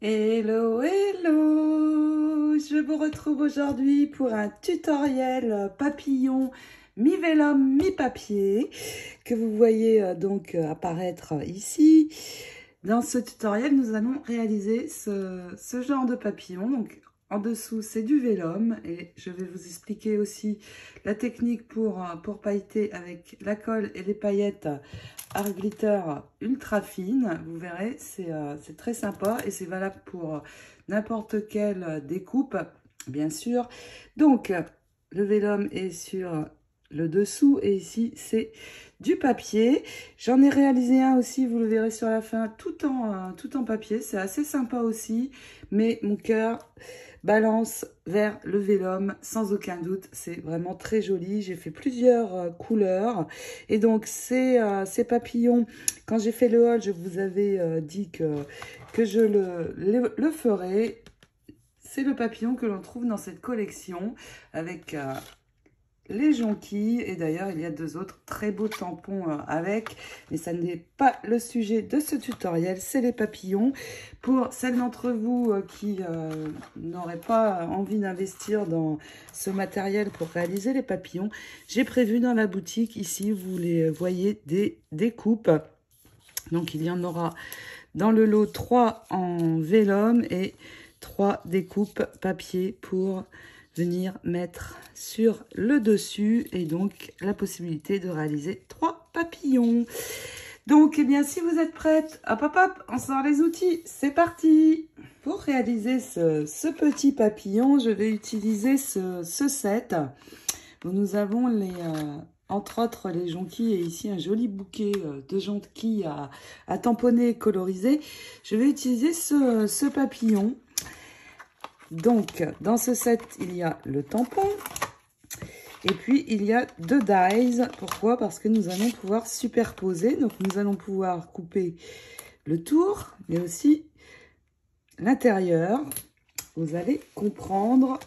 Hello, hello! Je vous retrouve aujourd'hui pour un tutoriel papillon mi-vélum, mi-papier que vous voyez donc apparaître ici. Dans ce tutoriel, nous allons réaliser ce genre de papillon. Donc, en dessous, c'est du vélum et je vais vous expliquer aussi la technique pour pailleter avec la colle et les paillettes Art Glitter ultra fine. Vous verrez, c'est très sympa et c'est valable pour n'importe quelle découpe, bien sûr. Donc, le vélum est sur le dessous et ici, c'est du papier. J'en ai réalisé un aussi, vous le verrez sur la fin, tout en papier. C'est assez sympa aussi, mais mon cœur balance vers le vélum sans aucun doute. C'est vraiment très joli. J'ai fait plusieurs couleurs et donc ces papillons, quand j'ai fait le haul, je vous avais dit que je le ferai. C'est le papillon que l'on trouve dans cette collection avec les jonquilles, et d'ailleurs il y a deux autres très beaux tampons avec, mais ça n'est pas le sujet de ce tutoriel, c'est les papillons. Pour celles d'entre vous qui n'auraient pas envie d'investir dans ce matériel pour réaliser les papillons, j'ai prévu dans la boutique ici, vous les voyez, des découpes. Donc il y en aura dans le lot 3 en vélum et 3 découpes papier pour venir mettre sur le dessus et donc la possibilité de réaliser 3 papillons. Donc, eh bien, si vous êtes prête, hop, hop, hop, on sort les outils, c'est parti. Pour réaliser ce petit papillon, je vais utiliser ce set. Donc, nous avons entre autres les jonquilles et ici un joli bouquet de jonquilles à tamponner et coloriser. Je vais utiliser ce papillon. Donc, dans ce set, il y a le tampon et puis il y a 2 dies. Pourquoi? Parce que nous allons pouvoir superposer. Donc, nous allons pouvoir couper le tour, mais aussi l'intérieur. Vous allez comprendre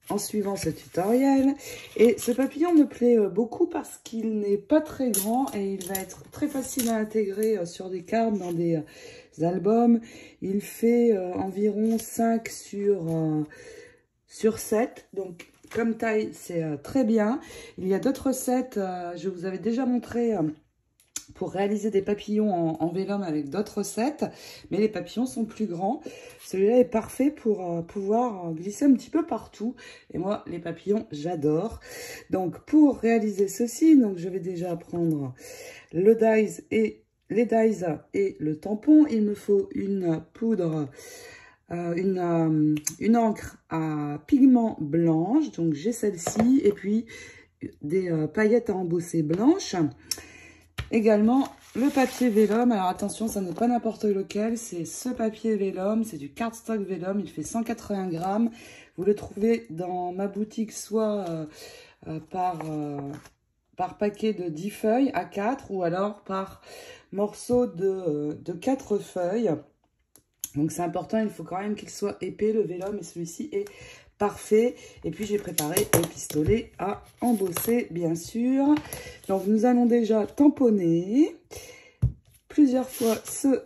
en suivant ce tutoriel. Et ce papillon me plaît beaucoup parce qu'il n'est pas très grand et il va être très facile à intégrer sur des cartes, dans des albums. Il fait environ 5 sur 7. Donc, comme taille, c'est très bien. Il y a d'autres sets, je vous avais déjà montré pour réaliser des papillons en vélum avec d'autres sets, mais les papillons sont plus grands. Celui-là est parfait pour pouvoir glisser un petit peu partout. Et moi, les papillons, j'adore. Donc, pour réaliser ceci, donc je vais déjà prendre le dies et les dies et le tampon. Il me faut une poudre, une encre à pigment blanche. Donc, j'ai celle-ci et puis des paillettes à embosser blanches. Également, le papier vélum. Alors attention, ça n'est pas n'importe lequel. C'est ce papier vélum. C'est du cardstock vélum. Il fait 180 grammes. Vous le trouvez dans ma boutique soit par paquet de 10 feuilles à 4 ou alors par morceau de 4 feuilles. Donc c'est important, il faut quand même qu'il soit épais le vélum et celui-ci est parfait. Et puis j'ai préparé le pistolet à embosser bien sûr. Donc nous allons déjà tamponner plusieurs fois ce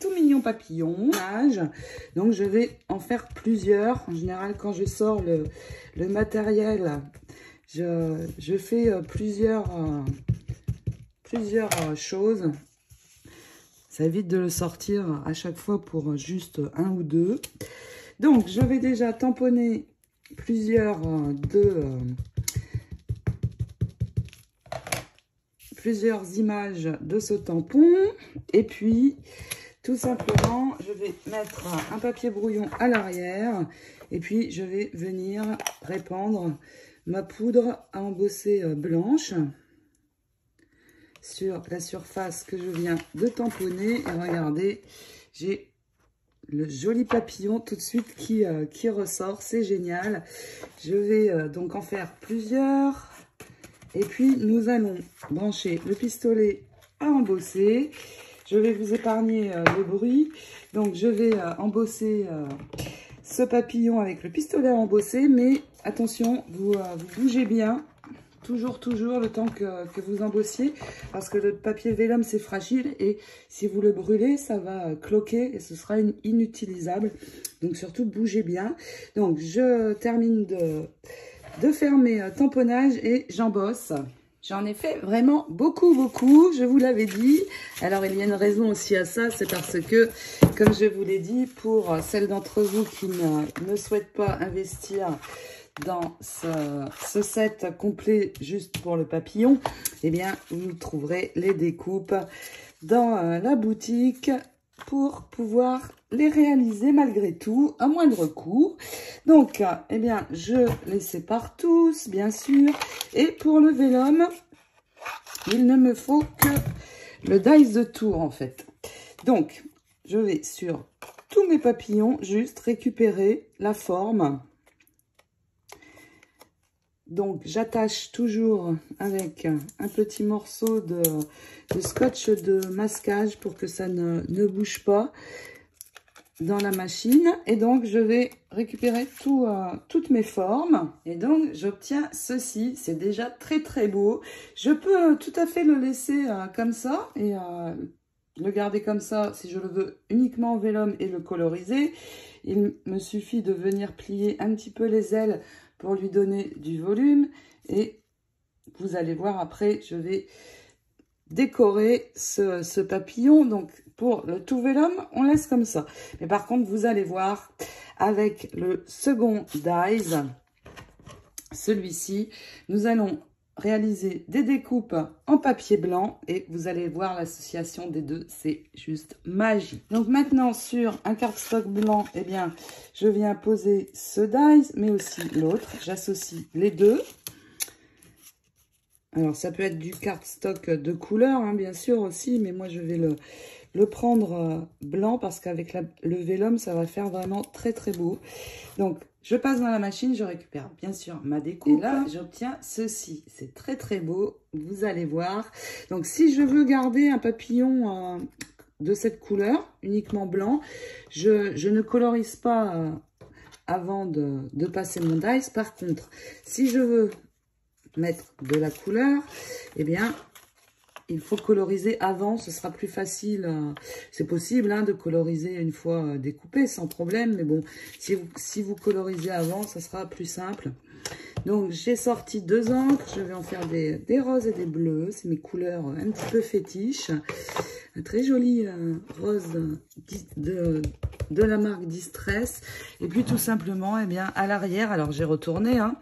tout mignon papillon. Donc je vais en faire plusieurs. En général quand je sors le matériel, je fais plusieurs choses. Ça évite de le sortir à chaque fois pour juste un ou deux. Donc, je vais déjà tamponner plusieurs images de ce tampon. Et puis, tout simplement, je vais mettre un papier brouillon à l'arrière. Et puis, je vais venir répandre ma poudre à embosser blanche sur la surface que je viens de tamponner. Et regardez, j'ai le joli papillon tout de suite qui ressort. C'est génial. Je vais donc en faire plusieurs. Et puis, nous allons brancher le pistolet à embosser. Je vais vous épargner le bruit. Donc, je vais embosser ce papillon avec le pistolet à embosser. Mais attention, vous bougez bien toujours le temps que vous embossiez, parce que le papier vélum c'est fragile et si vous le brûlez, ça va cloquer et ce sera inutilisable. Donc surtout bougez bien. Donc je termine de faire mes tamponnages et j'embosse. J'en ai fait vraiment beaucoup, je vous l'avais dit. Alors, il y a une raison aussi à ça, c'est parce que, comme je vous l'ai dit, pour celles d'entre vous qui ne souhaitent pas investir dans ce set complet juste pour le papillon, eh bien, vous trouverez les découpes dans la boutique pour pouvoir les réaliser malgré tout à moindre coût. Donc, eh bien, je les sépare tous, bien sûr. Et pour le vélum, il ne me faut que le dies de tour, en fait. Donc, je vais sur tous mes papillons, juste récupérer la forme. Donc, j'attache toujours avec un petit morceau de scotch de masquage pour que ça ne bouge pas dans la machine. Et donc, je vais récupérer toutes mes formes. Et donc, j'obtiens ceci. C'est déjà très beau. Je peux tout à fait le laisser comme ça et le garder comme ça si je le veux uniquement en vélum et le coloriser. Il me suffit de venir plier un petit peu les ailes pour lui donner du volume. Et vous allez voir après, je vais décorer ce papillon. Donc, pour le tout vélum, on laisse comme ça. Mais par contre, vous allez voir, avec le second dies, celui-ci, nous allons réaliser des découpes en papier blanc et vous allez voir l'association des deux, c'est juste magique. Donc maintenant, sur un cardstock blanc, eh bien, je viens poser ce dies, mais aussi l'autre. J'associe les deux. Alors, ça peut être du cardstock de couleur, hein, bien sûr aussi, mais moi, je vais le prendre blanc parce qu'avec le vélum, ça va faire vraiment très beau. Donc, je passe dans la machine, je récupère bien sûr ma découpe. Et là, j'obtiens ceci. C'est très beau, vous allez voir. Donc, si je veux garder un papillon de cette couleur, uniquement blanc, je ne colorise pas avant de passer mon dies. Par contre, si je veux mettre de la couleur, eh bien, il faut coloriser avant, ce sera plus facile. C'est possible hein, de coloriser une fois découpé sans problème, mais bon, si vous colorisez avant, ça sera plus simple. Donc, j'ai sorti 2 encres, je vais en faire des roses et des bleus, c'est mes couleurs un petit peu fétiches. Un très joli rose de la marque Distress. Et puis, tout simplement, eh bien, à l'arrière, alors j'ai retourné, hein,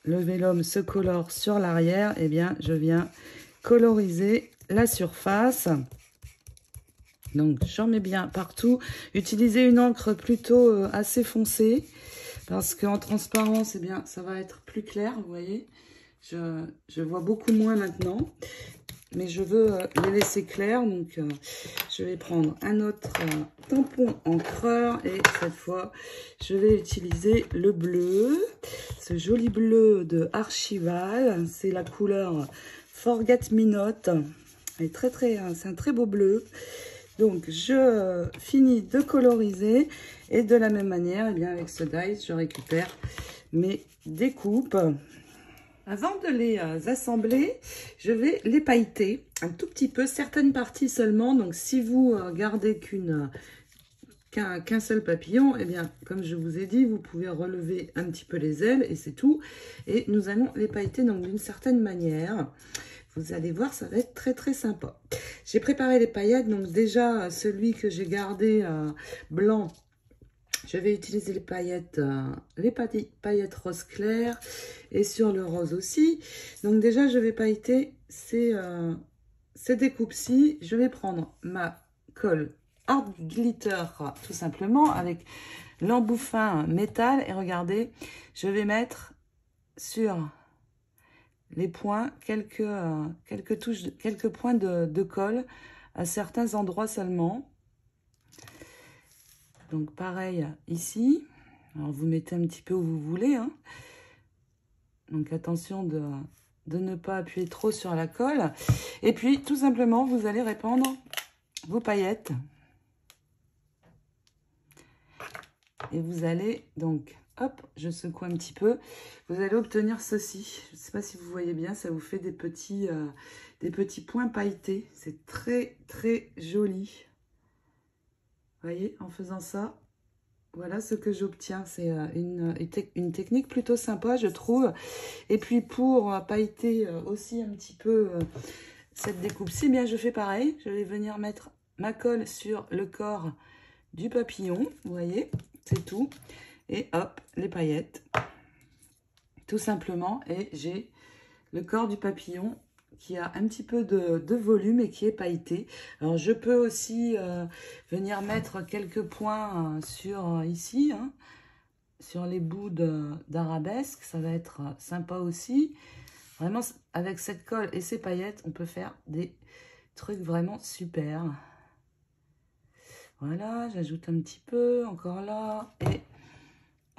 le vélum se colore sur l'arrière, eh bien, je viens coloriser la surface. Donc, j'en mets bien partout. Utilisez une encre plutôt assez foncée, parce qu'en transparence, eh bien, ça va être plus clair, vous voyez. Je vois beaucoup moins maintenant, mais je veux les laisser clairs. Donc, je vais prendre un autre tampon encreur et cette fois, je vais utiliser le bleu. Ce joli bleu de Archival, c'est la couleur Forget Me Not. C'est un très beau bleu. Donc, je finis de coloriser et de la même manière, eh bien, avec ce dies, je récupère mes découpes. Avant de les assembler, je vais les pailleter un tout petit peu, certaines parties seulement. Donc, si vous gardez qu'un seul papillon, eh bien, comme je vous ai dit, vous pouvez relever un petit peu les ailes et c'est tout. Et nous allons les pailleter donc d'une certaine manière. Vous allez voir, ça va être très sympa. J'ai préparé les paillettes, donc déjà celui que j'ai gardé blanc, je vais utiliser les paillettes rose clair et sur le rose aussi. Donc déjà, je vais pailleter ces découpes-ci. Je vais prendre ma colle Art Glitter tout simplement avec l'embouffin métal et regardez, je vais mettre sur les points quelques points de colle à certains endroits seulement. Donc pareil ici, alors vous mettez un petit peu où vous voulez, hein. Donc attention de ne pas appuyer trop sur la colle. Et puis tout simplement vous allez répandre vos paillettes. Et vous allez donc hop, je secoue un petit peu. Vous allez obtenir ceci. Je ne sais pas si vous voyez bien, ça vous fait des petits points pailletés. C'est très, très joli. Vous voyez, en faisant ça, voilà ce que j'obtiens. C'est une technique plutôt sympa, je trouve. Et puis, pour pailleter aussi un petit peu cette découpe-ci, bien, je fais pareil. Je vais venir mettre ma colle sur le corps du papillon. Vous voyez, c'est tout. Et hop, les paillettes, tout simplement. Et j'ai le corps du papillon qui a un petit peu de volume et qui est pailleté. Alors, je peux aussi venir mettre quelques points sur ici, hein, sur les bouts d'arabesque. Ça va être sympa aussi. Vraiment, avec cette colle et ces paillettes, on peut faire des trucs vraiment super. Voilà, j'ajoute un petit peu, encore là, et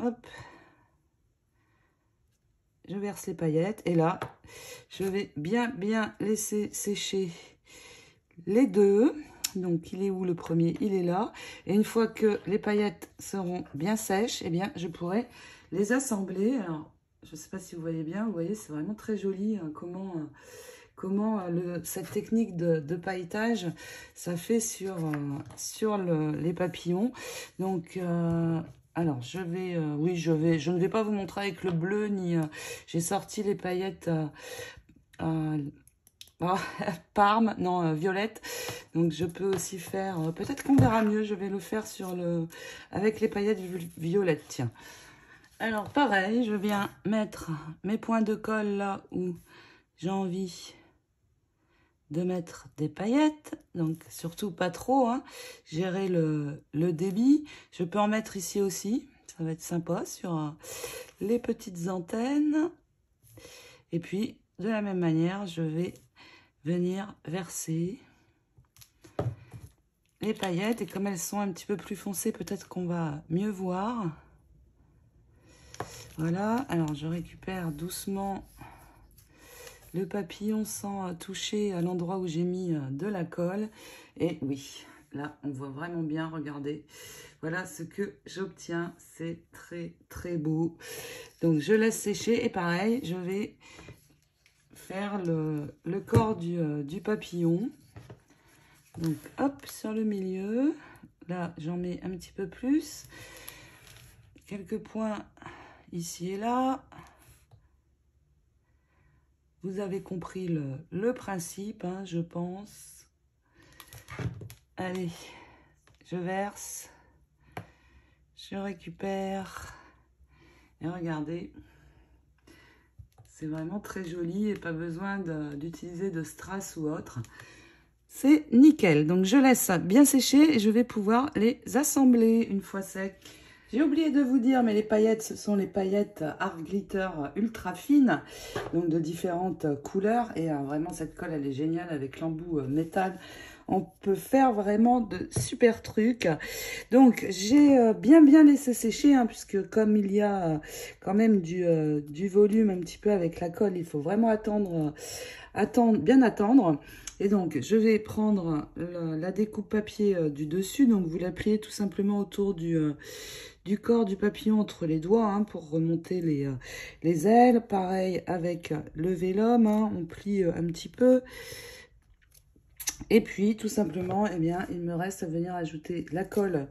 hop, je verse les paillettes, et là, je vais bien laisser sécher les deux. Donc, il est où le premier? Il est là. Et une fois que les paillettes seront bien sèches, eh bien, je pourrai les assembler. Alors, je ne sais pas si vous voyez bien, vous voyez, c'est vraiment très joli hein, comment cette technique de pailletage, ça fait sur les papillons. Donc, alors, je ne vais pas vous montrer avec le bleu, ni j'ai sorti les paillettes Parme, non, violette. Donc, je peux aussi faire, peut-être qu'on verra mieux, je vais le faire avec les paillettes violettes, tiens. Alors, pareil, je viens mettre mes points de colle là où j'ai envie de mettre des paillettes, donc surtout pas trop, hein. Gérer le débit. Je peux en mettre ici aussi, ça va être sympa sur les petites antennes. Et puis, de la même manière, je vais venir verser les paillettes. Et comme elles sont un petit peu plus foncées, peut-être qu'on va mieux voir. Voilà, alors je récupère doucement le papillon sans toucher à l'endroit où j'ai mis de la colle. Et oui, là, on voit vraiment bien, regardez. Voilà ce que j'obtiens. C'est très, très beau. Donc, je laisse sécher. Et pareil, je vais faire le corps du papillon. Donc, hop, sur le milieu. Là, j'en mets un petit peu plus. Quelques points ici et là. Vous avez compris le principe, hein, je pense. Allez, je verse, je récupère. Et regardez, c'est vraiment très joli et pas besoin d'utiliser de strass ou autre. C'est nickel. Donc, je laisse ça bien sécher et je vais pouvoir les assembler une fois secs. J'ai oublié de vous dire, mais les paillettes, ce sont les paillettes Art Glitter ultra fines, donc de différentes couleurs. Et vraiment, cette colle, elle est géniale avec l'embout métal. On peut faire vraiment de super trucs. Donc, j'ai bien laissé sécher, hein, puisque comme il y a quand même du volume un petit peu avec la colle, il faut vraiment bien attendre. Et donc, je vais prendre la découpe papier du dessus. Donc, vous la pliez tout simplement autour du corps du papillon entre les doigts, hein, pour remonter les ailes. Pareil avec le vélum, hein, on plie un petit peu. Et puis, tout simplement, eh bien, il me reste à venir ajouter la colle.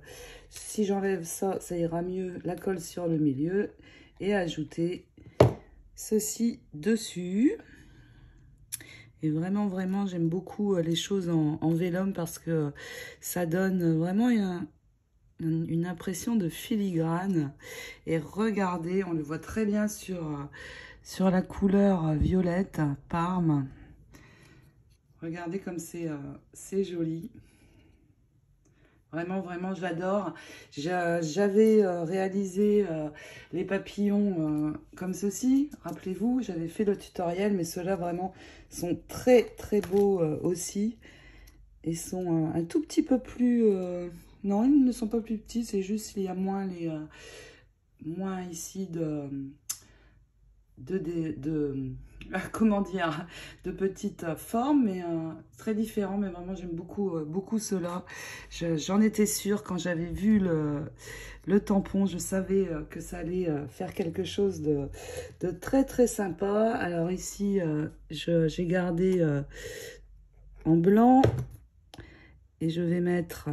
Si j'enlève ça, ça ira mieux. La colle sur le milieu. Et ajouter ceci dessus. Et vraiment, j'aime beaucoup les choses en vélum parce que ça donne vraiment une impression de filigrane. Et regardez, on le voit très bien sur la couleur violette, Parme. Regardez comme c'est joli. Vraiment, j'adore. J'avais réalisé les papillons comme ceci. Rappelez-vous, j'avais fait le tutoriel, mais ceux-là vraiment sont très beaux aussi. Et sont un tout petit peu plus... non, ils ne sont pas plus petits, c'est juste qu'il y a moins ici comment dire, de petites formes, mais très différents. Mais vraiment, j'aime beaucoup cela. J'en étais sûre quand j'avais vu le tampon. Je savais que ça allait faire quelque chose de très sympa. Alors ici, j'ai gardé en blanc et je vais mettre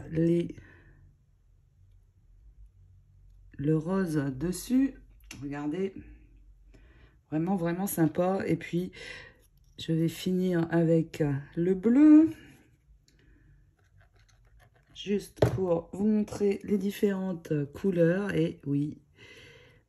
le rose dessus. Regardez. Vraiment sympa. Et puis, je vais finir avec le bleu. Juste pour vous montrer les différentes couleurs. Et oui,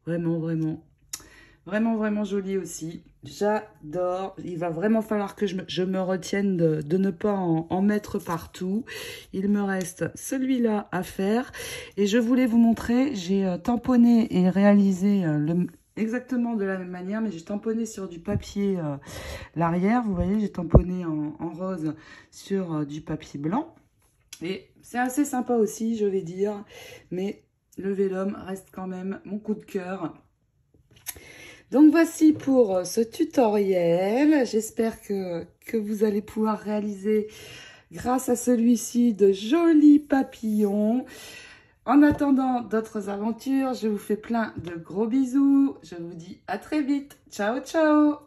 vraiment joli aussi. J'adore. Il va vraiment falloir que je me retienne de ne pas en mettre partout. Il me reste celui-là à faire. Et je voulais vous montrer, j'ai tamponné et réalisé exactement de la même manière, mais j'ai tamponné sur du papier l'arrière. Vous voyez, j'ai tamponné en rose sur du papier blanc. Et c'est assez sympa aussi, je vais dire. Mais le Vélum reste quand même mon coup de cœur. Donc voici pour ce tutoriel. J'espère que vous allez pouvoir réaliser grâce à celui-ci de jolis papillons. En attendant d'autres aventures, je vous fais plein de gros bisous. Je vous dis à très vite. Ciao, ciao!